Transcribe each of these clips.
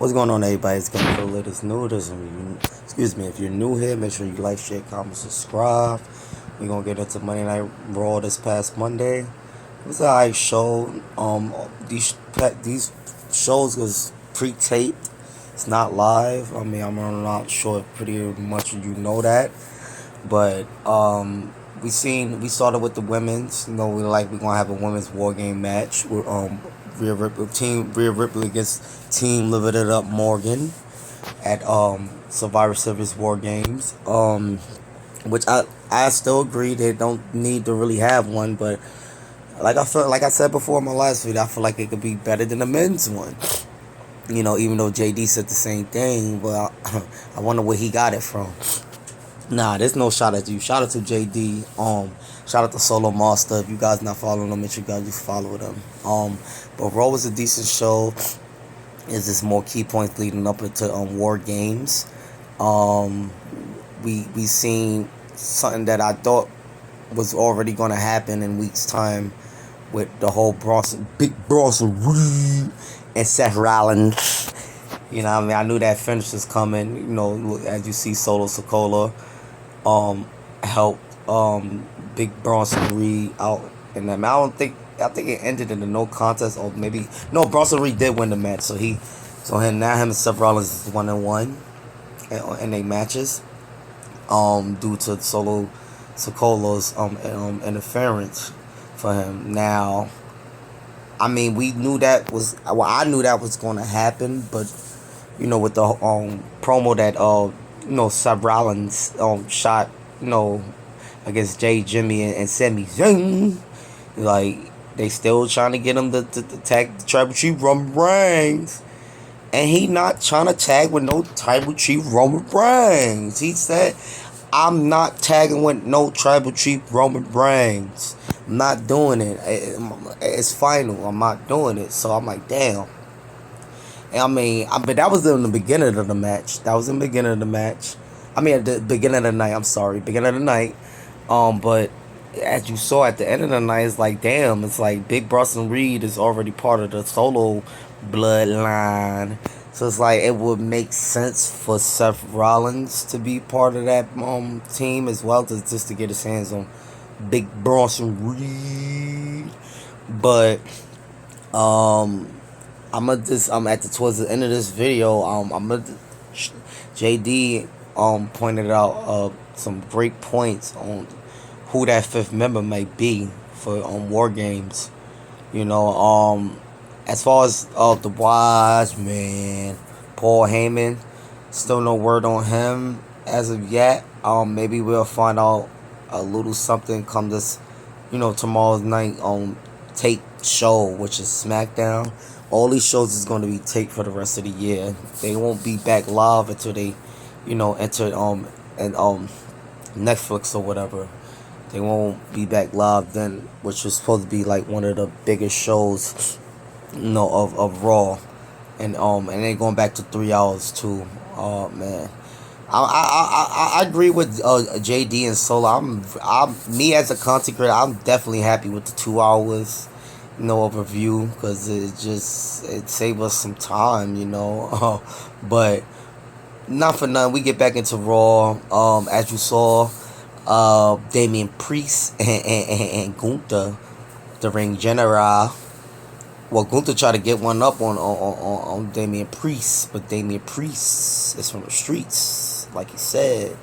What's going on, everybody? It's gonna feel it is new. Excuse me. If you're new here, make sure you like, share, comment, subscribe. We're gonna get into Monday Night Raw this past Monday. It was an alright show. These shows was pre-taped. It's not live. I mean, I'm not sure if pretty much you know that, but we started with the women's. We're gonna have a women's war game match with Rhea Ripley against Team Live It Up Morgan at Survivor Series War Games. Which I still agree they don't need to really have one, but like I said before in my last video, I feel like it could be better than the men's one. Even though JD said the same thing, but I wonder where he got it from. Nah, there's no shout out to you. Shout out to JD. Shout out to Solo Master. If you guys not following them, make sure you guys just follow them. But Raw was a decent show. Is just more key points leading up into War Games. We seen something that I thought was already gonna happen in weeks' time with the whole Big Bronson Reed and Seth Rollins. I knew that finish was coming. As you see, Solo Sikoa helped Big Bronson Reed out in that match. I think it ended in a no contest, or maybe no. Bronson Reed did win the match, so him and Seth Rollins is 1-1 in their matches. Due to Solo Sikoa's interference for him. Now, I mean, I knew that was going to happen, but with the promo that Seth Rollins shot against Jimmy and Sami Zayn, like they still trying to get him to tag the Tribal Chief Roman Reigns, and he not trying to tag with no Tribal Chief Roman Reigns. He said, "I'm not tagging with no Tribal Chief Roman Reigns. I'm not doing it. It's final. I'm not doing it." So I'm like, damn. But that was in the beginning of the match. At the beginning of the night. I'm sorry, beginning of the night. But as you saw at the end of the night, it's like, damn. It's like Big Bronson Reed is already part of the Solo bloodline. So it's like it would make sense for Seth Rollins to be part of that team as well, just to get his hands on Big Bronson Reed. But I'm towards the end of this video. JD pointed out some great points on who that fifth member might be for War Games. As far as the Wise Man, Paul Heyman, still no word on him as of yet. Maybe we'll find out a little something come this, tomorrow's night tape show, which is SmackDown. All these shows is going to be taped for the rest of the year. They won't be back live until they, enter and Netflix or whatever. They won't be back live then, which was supposed to be like one of the biggest shows, of Raw, and they going back to 3 hours too. Oh man, I agree with JD and Solo. Me as a content creator, I'm definitely happy with the 2 hours, of review, because it saved us some time, but not for nothing. We get back into Raw. As you saw, Damian Priest and Gunther, the Ring General. Well, Gunther tried to get one up on Damian Priest, but Damian Priest is from the streets, like he said.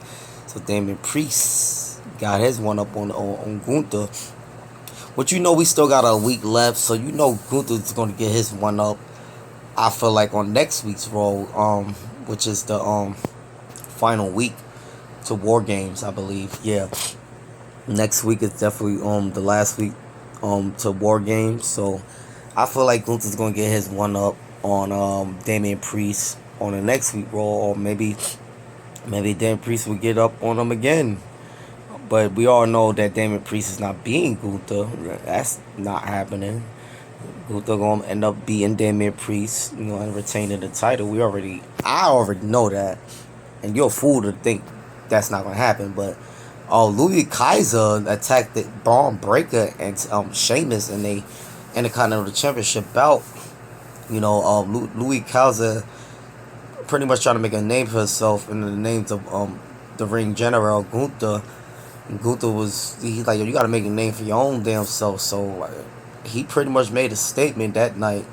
So Damian Priest got his one up on Gunther. But we still got a week left, so Gunther's going to get his one up, I feel like, on next week's Raw, which is the final week to War Games, I believe. Yeah, next week is definitely the last week to War Games, so I feel like Gunther's gonna get his one up on Damian Priest on the next week Raw, or maybe Damian Priest will get up on him again. But we all know that Damian Priest is not beating Gunther. That's not happening. Gunther gonna end up beating Damian Priest, and retaining the title. I already know that, and you're a fool to think that's not gonna happen. But Louis Kaiser attacked the Braun Breaker and Sheamus in the Intercontinental Championship bout. Louis Kaiser pretty much trying to make a name for himself in the names of the ring general Gunther. And Gunther he's like, yo, you gotta make a name for your own damn self. So he pretty much made a statement that night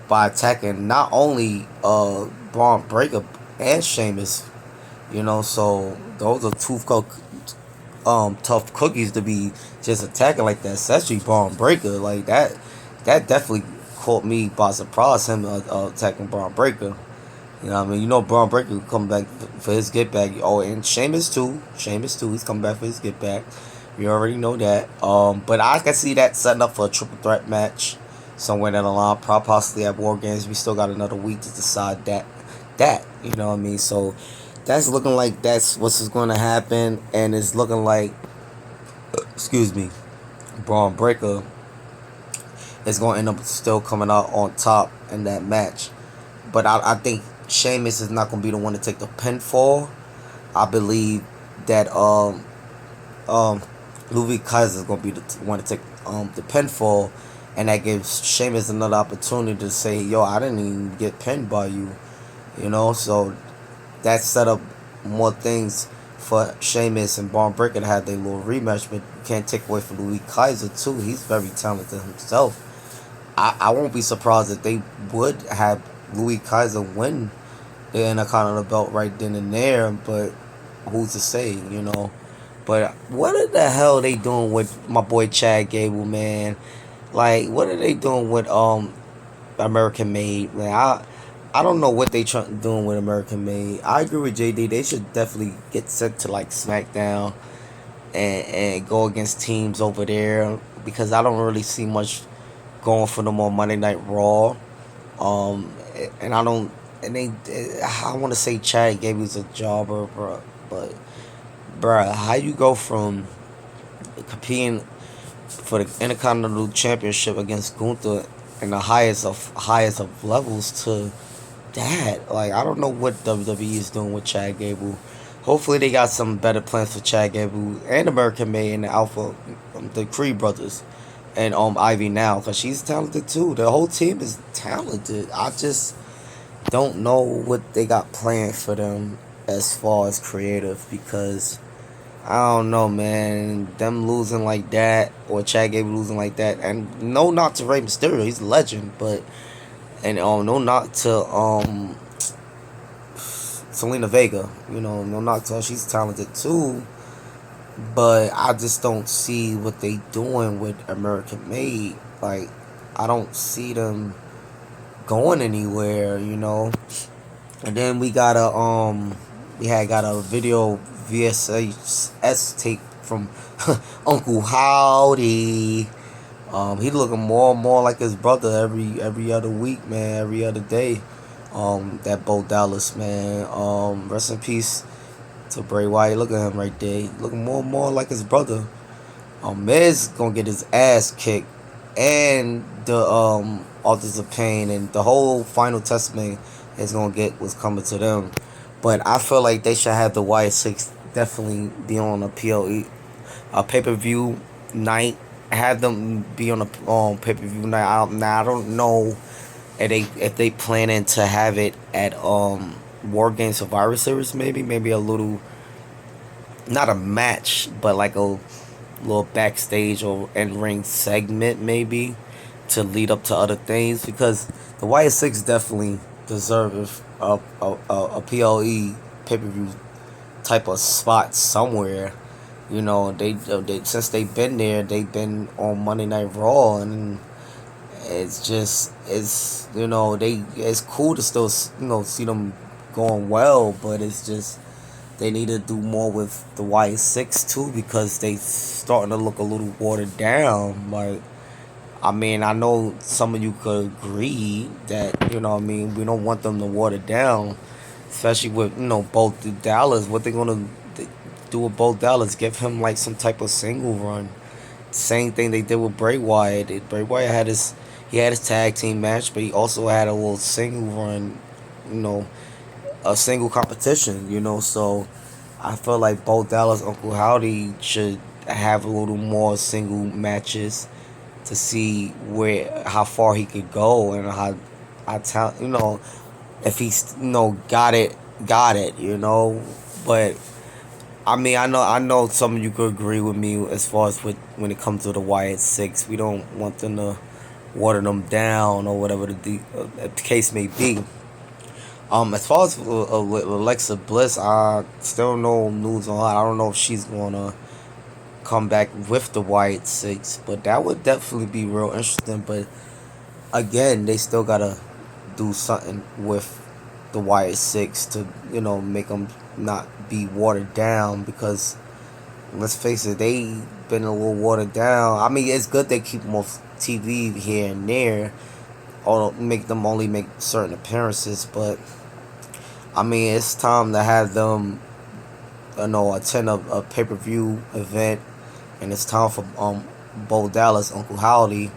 by attacking not only Braun Breaker and Sheamus, you know. So those are tough cookies to be just attacking like that, especially Braun Breaker. Like that definitely caught me by surprise, him attacking Braun Breaker. You know what I mean? You know Braun Breaker will come back for his get back. Oh, and Sheamus too. He's coming back for his get back. We already know that. But I can see that setting up for a triple threat match somewhere down the line. Possibly at War Games. We still got another week to decide that. You know what I mean? So that's looking like that's what's going to happen, and it's looking like, excuse me, Braun Breaker is going to end up still coming out on top in that match. But I think Sheamus is not going to be the one to take the pinfall. I believe that Louis Kaiser is going to be the one to take the pinfall, and that gives Sheamus another opportunity to say, yo, I didn't even get pinned by you, you know. So that set up more things for Sheamus and Braun Breaker to have their little rematch. But you can't take away from Louis Kaiser too. He's very talented himself. I won't be surprised if they would have Louis Kaiser win the Intercontinental belt right then and there, but who's to say, you know? But what the hell are they doing with my boy Chad Gable, man? Like, what are they doing with American Made, man? I don't know what they doing with American Made. I agree with JD. They should definitely get sent to like SmackDown and go against teams over there, because I don't really see much going for them on Monday Night Raw. And I don't, and I want to say Chad Gable's a jobber, bro, but bruh, how you go from competing for the Intercontinental Championship against Gunther in the highest of levels to that? Like, I don't know what WWE is doing with Chad Gable. Hopefully they got some better plans for Chad Gable and American May and the Alpha, the Creed brothers, and Ivy now, because she's talented too. The whole team is talented. I just don't know what they got planned for them as far as creative, because I don't know, man. Them losing like that, or Chad Gable losing like that, and no knock to Rey Mysterio, he's a legend, but no knock to Selena Vega, you know, no knock to her, she's talented too. But I just don't see what they doing with American Made. Like, I don't see them going anywhere, you know. And then we got a video VHS tape from Uncle Howdy. He looking more and more like his brother every other week, man, every other day. That Bo Dallas, man. Rest in peace to Bray Wyatt. Look at him right there. He looking more and more like his brother. Miz gonna get his ass kicked, and the Authors of Pain and the whole Final Testament is gonna get what's coming to them. But I feel like they should have the Y6 definitely be on a PLE, a pay-per-view night. Have them be on a pay-per-view night. I don't know if they planning to have it at War Games Survivor Series. Maybe a little, not a match, but like a little backstage or in-ring segment, maybe to lead up to other things, because the Y6 definitely deserve a PLE pay-per-view type of spot somewhere. You know, they since they've been there, they've been on Monday Night Raw, and it's you know, it's cool to still, you know, see them going well, but it's just they need to do more with the Y6 too, because they starting to look a little watered down. Like, I mean, I know some of you could agree that, you know what I mean, we don't want them to water down, especially with, you know, both the Dallas. What they gonna do with both Dallas? Give him like some type of single run. Same thing they did with Bray Wyatt. Bray Wyatt had his tag team match, but he also had a little single run, you know, a single competition, you know. So I feel like both Dallas, Uncle Howdy should have a little more single matches to see how far he could go, and how you know, if he's got it, you know. But I mean, I know some of you could agree with me as far as with when it comes to the Wyatt Six. We don't want them to water them down or whatever the case may be. As far as with Alexa Bliss, I still no news on her. I don't know if she's gonna come back with the Wyatt Six, but that would definitely be real interesting. But again, they still gotta do something with the Wyatt Six to make them not be watered down, because let's face it, they been a little watered down. I mean, it's good they keep them off TV here and there, or make them only make certain appearances, but I mean, it's time to have them, attend a pay per view event, and it's time for Bo Dallas, Uncle Howdy,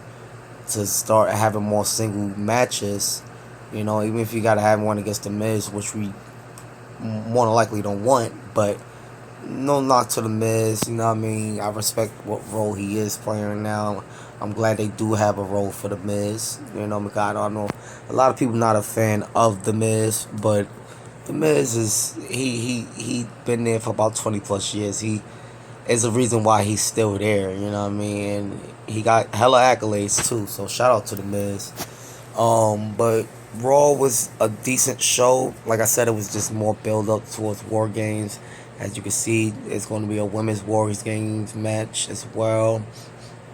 to start having more single matches. Even if you gotta have one against the Miz, which we more than likely don't want, but no knock to the Miz. You know what I mean? I respect what role he is playing now. I'm glad they do have a role for the Miz. Because I know a lot of people not a fan of the Miz, but the Miz is he been there for about 20 plus years. He is a reason why he's still there. You know what I mean? And he got hella accolades too. So shout out to the Miz. But Raw was a decent show. Like I said, it was just more build up towards War Games. As you can see, it's going to be a women's War Games match as well.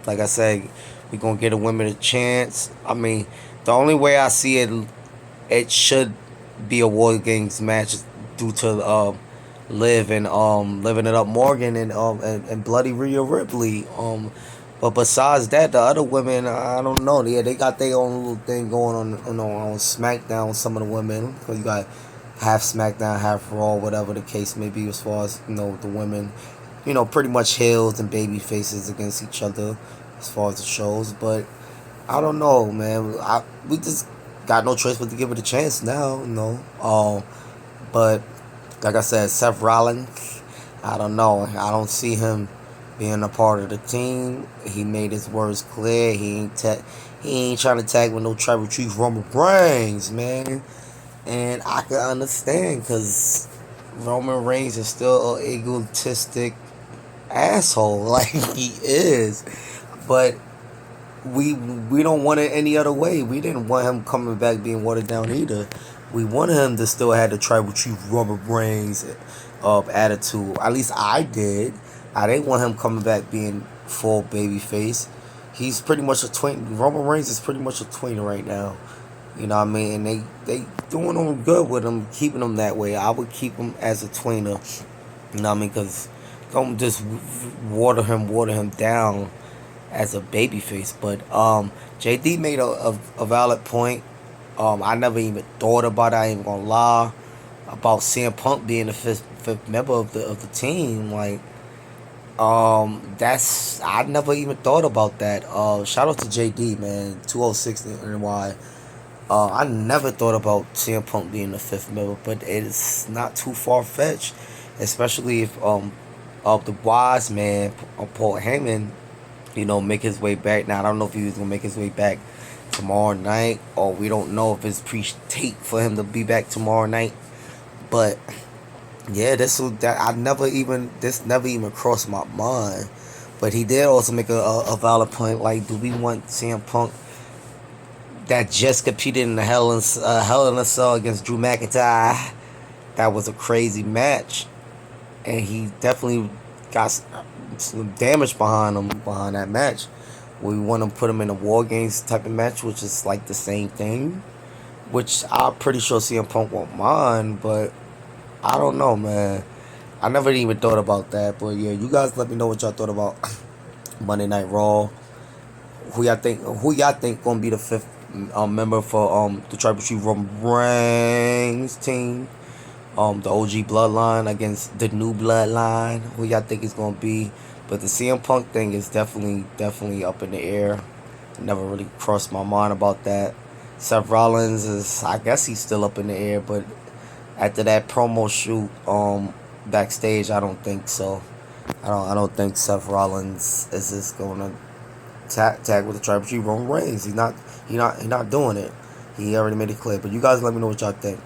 Like I said, we're going to get a women a chance. I mean, the only way I see it, it should be a War Games match due to Liv and Living It Up Morgan and Bloody Rhea Ripley. But besides that, the other women, I don't know. Yeah, they got their own little thing going on SmackDown. Some of the women, because you got half SmackDown, half Raw, whatever the case may be. As far as the women, pretty much heels and baby faces against each other, as far as the shows. But I don't know, man. We just got no choice but to give it a chance now. But like I said, Seth Rollins, I don't know. I don't see him being a part of the team. He made his words clear. He ain't trying to tag with no tribal chief Roman Reigns, man. And I can understand, because Roman Reigns is still an egotistic asshole, like he is. But we don't want it any other way. We didn't want him coming back being watered down either. We wanted him to still have the tribal chief Roman Reigns attitude. At least I did. I didn't want him coming back being full babyface. He's pretty much a twin. Roman Reigns is pretty much a tweener right now. You know what I mean? And they doing him good with him, keeping him that way. I would keep him as a tweener. You know what I mean? Because don't just water him down as a babyface. But JD made a valid point. I never even thought about it. I ain't gonna lie about CM Punk being the fifth member of the team. Like, that's I never even thought about that. Shout out to JD, man, 206 and why. I never thought about CM Punk being the fifth member, but it's not too far fetched, especially if of the wise man Paul Heyman, make his way back. Now I don't know if he was gonna make his way back tomorrow night, or we don't know if it's pre-tape for him to be back tomorrow night. But yeah, this never even crossed my mind. But he did also make a valid point. Like, do we want CM Punk that just competed in the Hell in a Cell against Drew McIntyre? That was a crazy match, and he definitely got some damage behind that match. We want to put him in a War Games type of match, which is like the same thing, which I'm pretty sure CM Punk won't mind, but I don't know, man. I never even thought about that, but yeah, you guys let me know what y'all thought about Monday Night Raw. Who y'all think gonna be the fifth member for the Tribal Chief Roman Reigns team? The OG Bloodline against the new Bloodline. Who y'all think is gonna be? But the CM Punk thing is definitely up in the air. Never really crossed my mind about that. Seth Rollins is, I guess he's still up in the air, but after that promo shoot backstage, I don't think so. I don't think Seth Rollins is just gonna tag with the Tribal Chief Roman Reigns. He's not doing it. He already made it clear. But you guys let me know what y'all think.